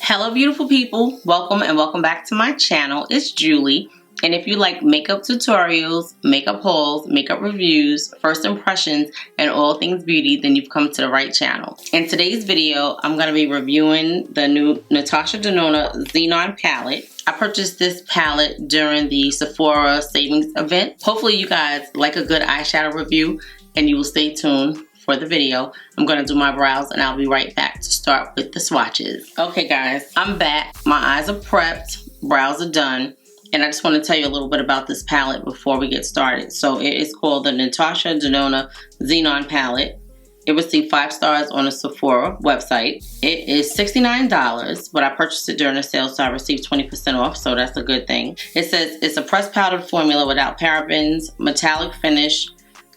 Hello beautiful people, welcome and welcome back to my channel. It's Julie, and if you like makeup tutorials, makeup hauls, makeup reviews, first impressions, and all things beauty, then you've come to the right channel. In today's video, I'm going to be reviewing the new Natasha Denona Xenon Palette. I purchased this palette during the Sephora savings event. Hopefully you guys like a good eyeshadow review and you will stay tuned for the video. I'm going to do my brows and I'll be right back to start with the swatches. Okay guys, I'm back. My eyes are prepped, brows are done, and I just want to tell you a little bit about this palette before we get started. So it is called the Natasha Denona Xenon Palette. It received 5 stars on the Sephora website. It is $69, but I purchased it during a sale, so I received 20% off, so that's a good thing. It says it's a pressed powdered formula without parabens, metallic finish,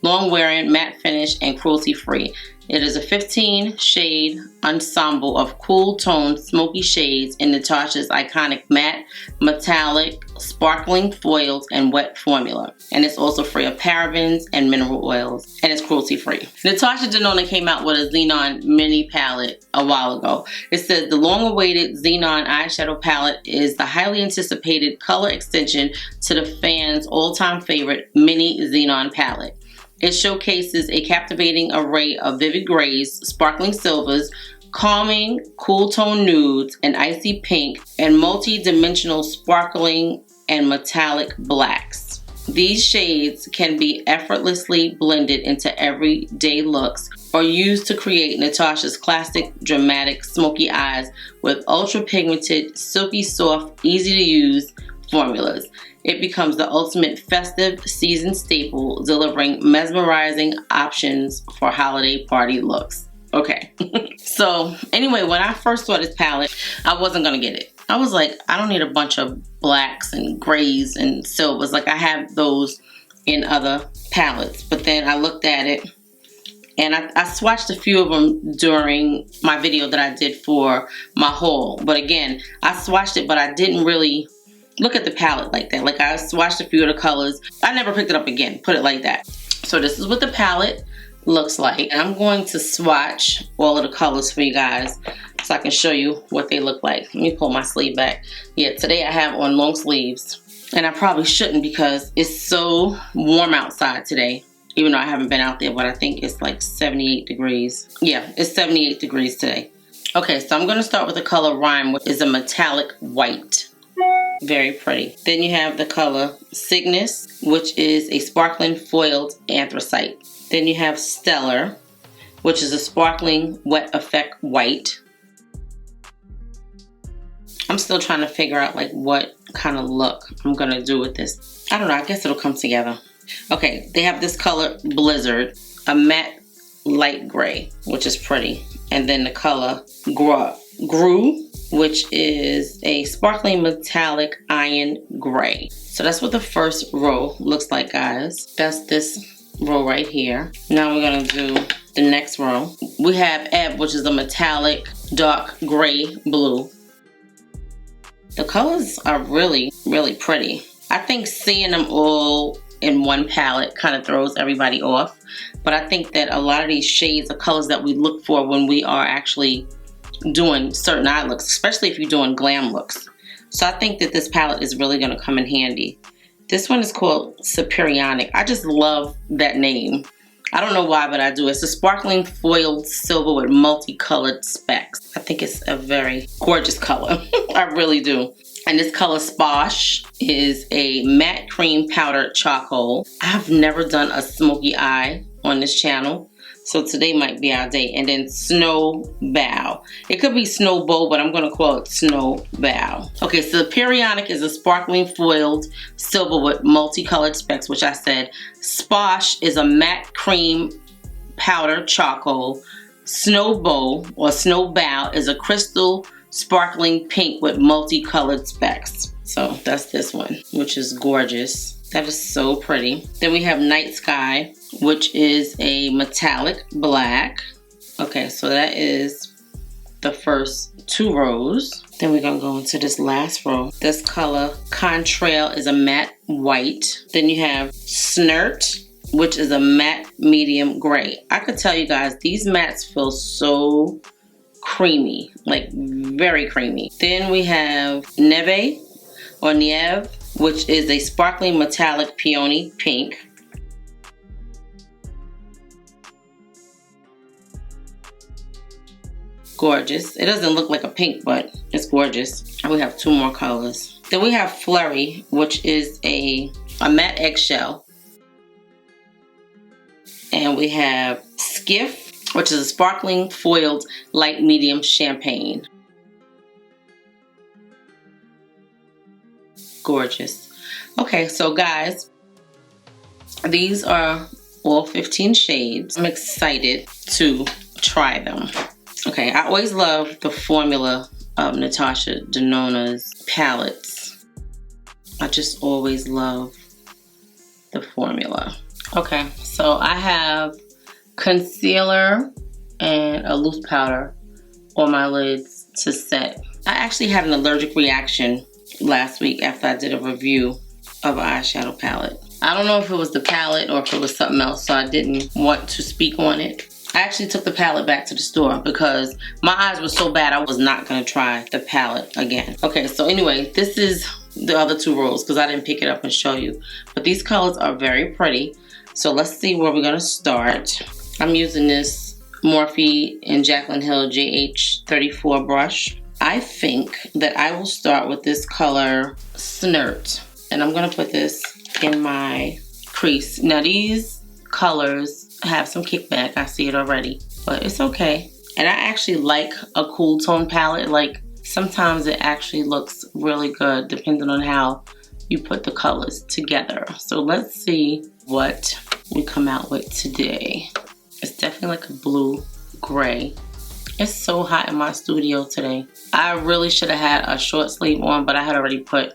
long wearing, matte finish, and cruelty free. It is a 15 shade ensemble of cool toned smoky shades in Natasha's iconic matte, metallic, sparkling foils and wet formula. And it's also free of parabens and mineral oils, and it's cruelty free. Natasha Denona came out with a Xenon mini palette a while ago. It says the long awaited Xenon eyeshadow palette is the highly anticipated color extension to the fans' all-time favorite mini Xenon palette. It showcases a captivating array of vivid grays, sparkling silvers, calming, cool tone nudes, and icy pink, and multi-dimensional sparkling and metallic blacks. These shades can be effortlessly blended into everyday looks or used to create Natasha's classic dramatic smoky eyes with ultra pigmented, silky soft, easy to use formulas. It becomes the ultimate festive season staple, delivering mesmerizing options for holiday party looks. Okay. So anyway, when I first saw this palette, I wasn't gonna get it. I was like, I don't need a bunch of blacks and grays and silvers. Like I have those in other palettes. But then I looked at it and I swatched a few of them during my video that I did for my haul. But again, I swatched it, but I didn't really look at the palette like that. Like I swatched a few of the colors. I never picked it up again, put it like that. So this is what the palette looks like. And I'm going to swatch all of the colors for you guys so I can show you what they look like. Let me pull my sleeve back. Yeah, today I have on long sleeves. And I probably shouldn't because it's so warm outside today. Even though I haven't been out there, but I think it's like 78 degrees. Yeah, it's 78 degrees today. Okay, so I'm gonna start with the color Rhyme, which is a metallic white. Very pretty. Then you have the color Cygnus, which is a sparkling foiled anthracite. Then you have Stellar, which is a sparkling wet effect white. I'm still trying to figure out like what kind of look I'm gonna do with this. I don't know, I guess it'll come together. Okay, they have this color Blizzard, a matte light gray, which is pretty. And then the color Grew, which is a sparkling metallic iron gray. So that's what the first row looks like, guys. That's this row right here. Now we're gonna do the next row. We have Ebb, which is a metallic dark gray blue. The colors are really, really pretty. I think seeing them all in one palette kind of throws everybody off. But I think that a lot of these shades are colors that we look for when we are actually doing certain eye looks, especially if you're doing glam looks. So I think that this palette is really going to come in handy. This one is called Superionic. I just love that name. I don't know why, but I do. It's a sparkling foiled silver with multicolored specks. I think it's a very gorgeous color. I really do. And this color Sposh is a matte cream powdered charcoal. I've never done a smoky eye on this channel, so today might be our day. And then Snow Bow. It could be Snow Bow, but I'm gonna call it Snow Bow. Okay, so Superionic is a sparkling foiled silver with multicolored specks, which I said. Sposh is a matte cream powder charcoal. Snow Bow or Snow Bow is a crystal sparkling pink with multicolored specks. So that's this one, which is gorgeous. That is so pretty. Then we have Night Sky, which is a metallic black. Okay, so that is the first 2 rows. Then we're gonna go into this last row. This color Contrail is a matte white. Then you have Snert, which is a matte medium gray. I could tell you guys, these mattes feel so creamy, like very creamy. Then we have Neve, or Nieve, which is a sparkling metallic peony pink. Gorgeous. It doesn't look like a pink, but it's gorgeous. And we have 2 more colors. Then we have Flurry, which is a matte eggshell. And we have Skiff, which is a sparkling foiled light medium champagne. Gorgeous. Okay, so guys, these are all 15 shades. I'm excited to try them. Okay, I always love the formula of Natasha Denona's palettes. I just always love the formula. Okay, so I have concealer and a loose powder on my lids to set. I actually had an allergic reaction last week after I did a review of an eyeshadow palette. I don't know if it was the palette or if it was something else, so I didn't want to speak on it. I actually took the palette back to the store because my eyes were so bad I was not going to try the palette again. Okay, so anyway, this is the other 2 rolls because I didn't pick it up and show you. But these colors are very pretty. So let's see where we're going to start. I'm using this Morphe and Jaclyn Hill JH34 brush. I think that I will start with this color Snert. And I'm going to put this in my crease. Now these colors have some kickback. I see it already, but it's okay. And I actually like a cool tone palette. Like sometimes it actually looks really good depending on how you put the colors together. So let's see what we come out with today. It's definitely like a blue gray. It's so hot in my studio today. I really should have had a short sleeve on, but I had already put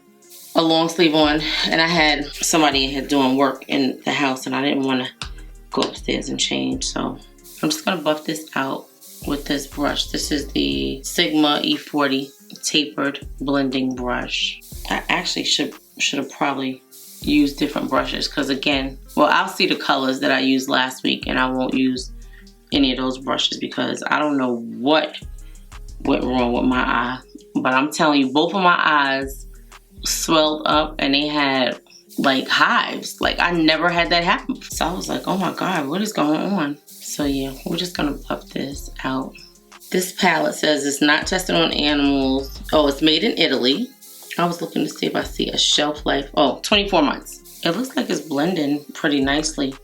a long sleeve on, and I had somebody in here doing work in the house and I didn't want to go upstairs and change. So I'm just gonna buff this out with this brush. This is the Sigma E40 tapered blending brush. I actually should have probably used different brushes because again, well, I'll see the colors that I used last week and I won't use any of those brushes because I don't know what went wrong with my eye. But I'm telling you, both of my eyes swelled up and they had like hives. Like I never had that happen. So I was like, oh my God, what is going on? So yeah, we're just gonna buff this out. This palette says it's not tested on animals. Oh, it's made in Italy. I was looking to see if I see a shelf life. Oh, 24 months. It looks like it's blending pretty nicely.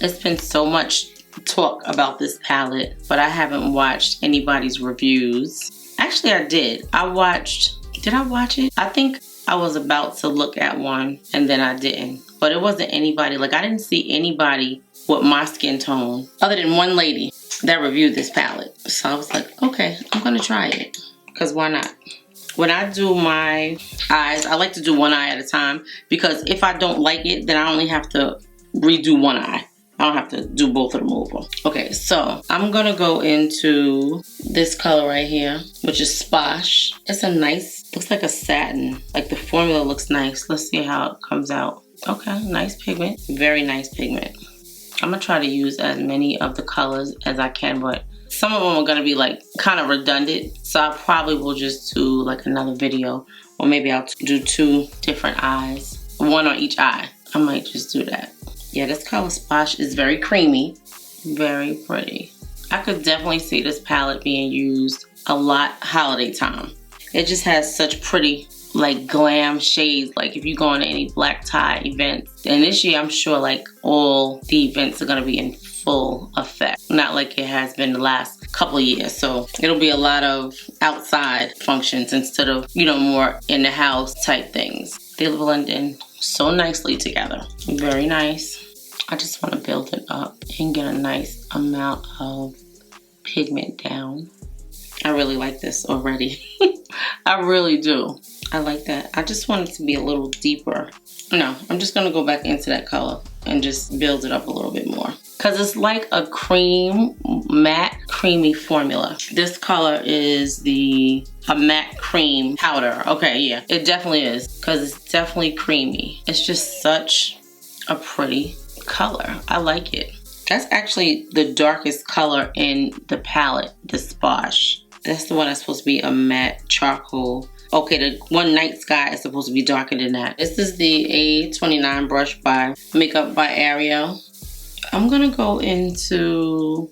It's been so much talk about this palette, but I haven't watched anybody's reviews. Actually, I did. Did I watch it? I think I was about to look at one and then I didn't. But it wasn't anybody, like I didn't see anybody with my skin tone other than one lady that reviewed this palette. So I was like, okay, I'm gonna try it. Because why not? When I do my eyes, I like to do one eye at a time because if I don't like it, then I only have to redo one eye. I don't have to do both of them over. Okay, so I'm gonna go into this color right here, which is Sposh. It's a nice, looks like a satin. Like the formula looks nice. Let's see how it comes out. Okay, nice pigment, very nice pigment. I'm gonna try to use as many of the colors as I can, but some of them are gonna be like kind of redundant. So I probably will just do like another video, or maybe I'll do 2 different eyes, one on each eye. I might just do that. Yeah, this color Sposh is very creamy, very pretty. I could definitely see this palette being used a lot holiday time. It just has such pretty like glam shades. Like if you go on any black tie events, and this year I'm sure like all the events are gonna be in full effect. Not like it has been the last couple of years. So it'll be a lot of outside functions instead of, you know, more in the house type things. They blend in so nicely together. Very nice. I just want to build it up and get a nice amount of pigment down. I really like this already. I really do. I like that. I just want it to be a little deeper. No, I'm just going to go back into that color and just build it up a little bit more. Because it's like a cream, matte, creamy formula. This color is a matte cream powder. Okay, yeah, it definitely is. Because it's definitely creamy. It's just such a pretty color. I like it. That's actually the darkest color in the palette, the Sposh. That's the one that's supposed to be a matte charcoal. Okay, the one Night Sky is supposed to be darker than that. This is the A29 brush by Makeup by Ariel. I'm gonna go into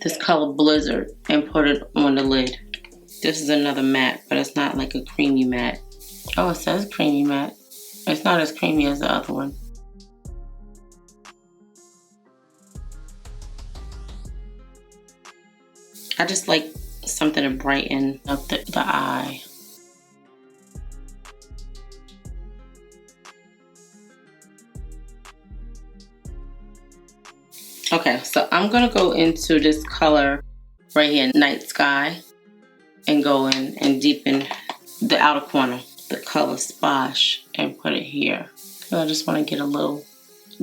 this color Blizzard and put it on the lid. This is another matte, but it's not like a creamy matte. Oh, it says creamy matte. It's not as creamy as the other one. I just like something to brighten up the eye. Okay, so I'm gonna go into this color right here, Night Sky, and go in and deepen the outer corner, the color Splash, and put it here. So I just want to get a little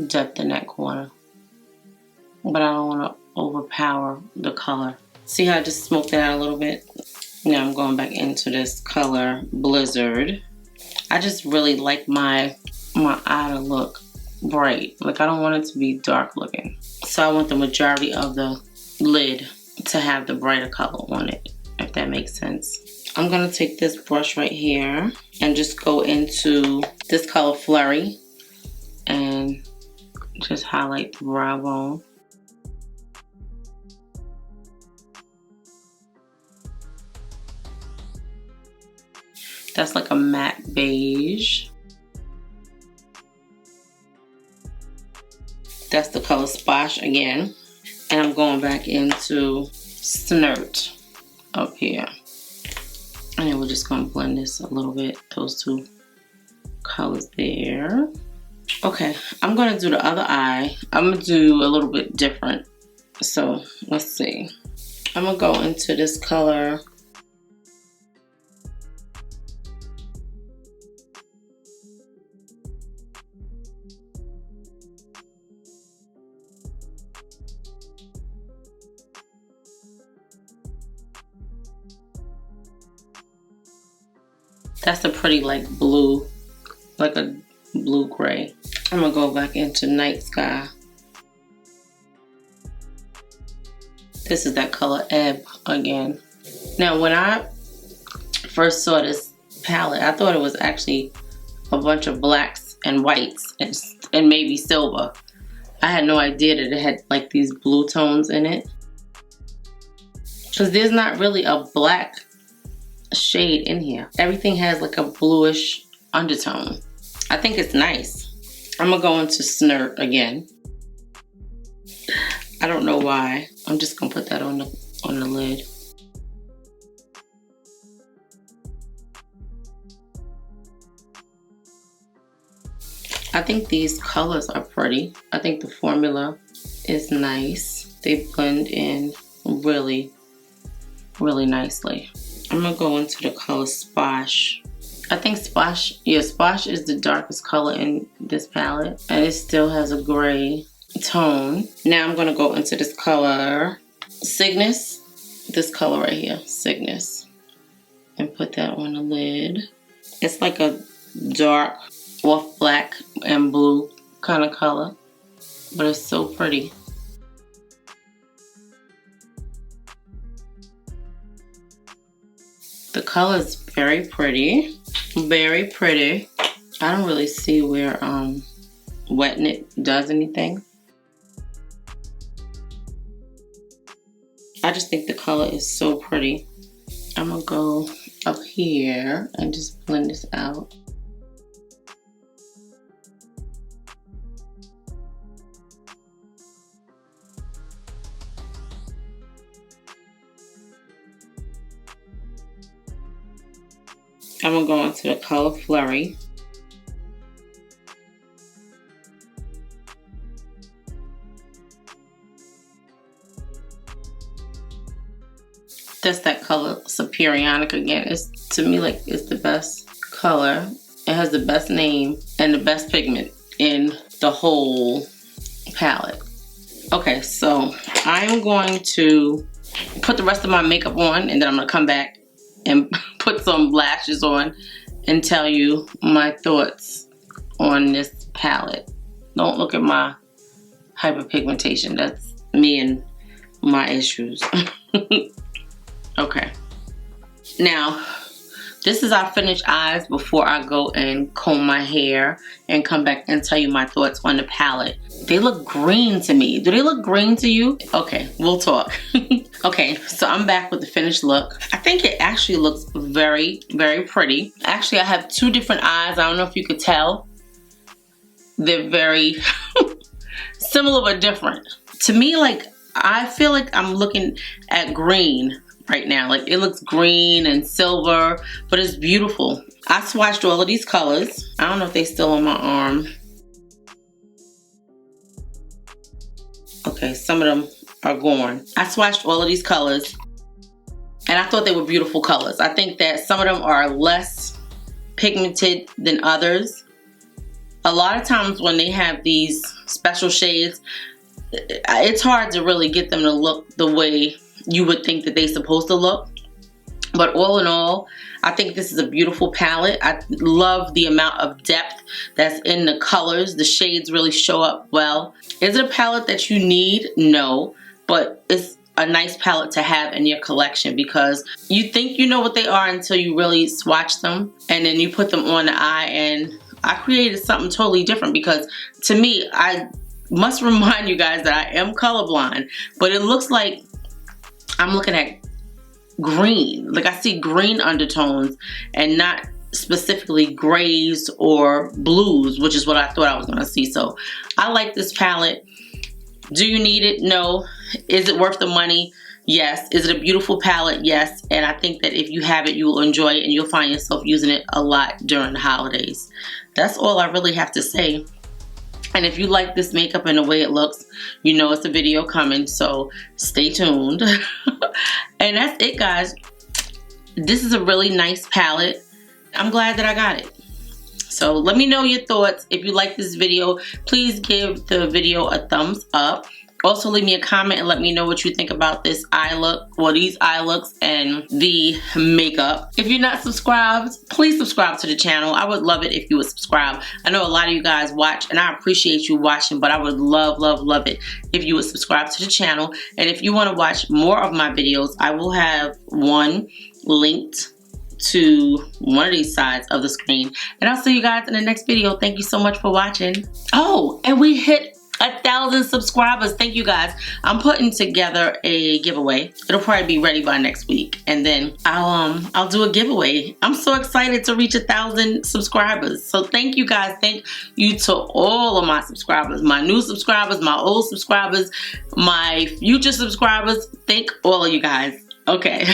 depth in that corner, but I don't want to overpower the color. See how I just smoked it out a little bit? Now I'm going back into this color Blizzard. I just really like my eye to look bright. Like, I don't want it to be dark looking. So I want the majority of the lid to have the brighter color on it, if that makes sense. I'm gonna take this brush right here and just go into this color Flurry and just highlight the brow bone. That's like a matte beige. That's the color Splash again. And I'm going back into Snert up here. And then we're just gonna blend this a little bit, those two colors there. Okay, I'm gonna do the other eye. I'm gonna do a little bit different. So let's see. I'm gonna go into this color that's a pretty like blue, like a blue gray. I'm gonna go back into Night Sky. This is that color Ebb again. Now when I first saw this palette, I thought it was actually a bunch of blacks and whites and maybe silver. I had no idea that it had like these blue tones in it. Because there's not really a black shade in here. Everything has like a bluish undertone. I think it's nice. I'm gonna go into Snert again. I don't know why. I'm just gonna put that on the lid. I think these colors are pretty. I think the formula is nice. They blend in really, really nicely. I'm gonna go into the color Splash. I think Splash is the darkest color in this palette, and it still has a gray tone. Now I'm gonna go into this color Cygnus, this color right here, Cygnus, and put that on the lid. It's like a dark off black and blue kind of color, but it's so pretty. The color is very pretty, very pretty. I don't really see where wetting it does anything. I just think the color is so pretty. I'm gonna go up here and just blend this out. I'm gonna go into the color Flurry. That's that color Superionic again. It's, to me, like, it's the best color. It has the best name and the best pigment in the whole palette. Okay, so I'm going to put the rest of my makeup on, and then I'm gonna come back and put some lashes on and tell you my thoughts on this palette. Don't look at my hyperpigmentation. That's me and my issues. Okay, Now, this is our finished eyes before I go and comb my hair and come back and tell you my thoughts on the palette. They look green to me. Do they look green to you? Okay, we'll talk. Okay, so I'm back with the finished look. I think it actually looks very, very pretty. Actually, I have two different eyes. I don't know if you could tell. They're very similar but different. To me, like, I feel like I'm looking at green right now. Like, it looks green and silver, but it's beautiful. I swatched all of these colors. I don't know if they're still on my arm. Okay, some of them are gone. I swatched all of these colors and I thought they were beautiful colors. I think that some of them are less pigmented than others. A lot of times when they have these special shades, it's hard to really get them to look the way you would think that they're supposed to look. But all in all, I think this is a beautiful palette. I love the amount of depth that's in the colors. The shades really show up well. Is it a palette that you need? No, but it's a nice palette to have in your collection because you think you know what they are until you really swatch them and then you put them on the eye, and I created something totally different because to me, I must remind you guys that I am colorblind, but it looks like I'm looking at green. Like, I see green undertones and not specifically grays or blues, which is what I thought I was gonna see. So I like this palette. Do you need it? No. Is it worth the money? Yes. Is it a beautiful palette? Yes. And I think that if you have it, you will enjoy it and you'll find yourself using it a lot during the holidays. That's all I really have to say. And if you like this makeup and the way it looks, you know it's a video coming, so stay tuned. And that's it, guys. This is a really nice palette. I'm glad that I got it. So let me know your thoughts. If you like this video, please give the video a thumbs up. Also, leave me a comment and let me know what you think about this eye look, or these eye looks and the makeup. If you're not subscribed, please subscribe to the channel. I would love it if you would subscribe. I know a lot of you guys watch and I appreciate you watching, but I would love, love, love it if you would subscribe to the channel. And if you want to watch more of my videos, I will have one linked to one of these sides of the screen. And I'll see you guys in the next video. Thank you so much for watching. Oh, and we hit 1,000 subscribers. Thank you, guys. I'm putting together a giveaway. It'll probably be ready by next week, and then I'll do a giveaway. I'm so excited to reach 1,000 subscribers. So thank you, guys. Thank you to all of my subscribers, my new subscribers, my old subscribers, my future subscribers. Thank all of you guys. Okay.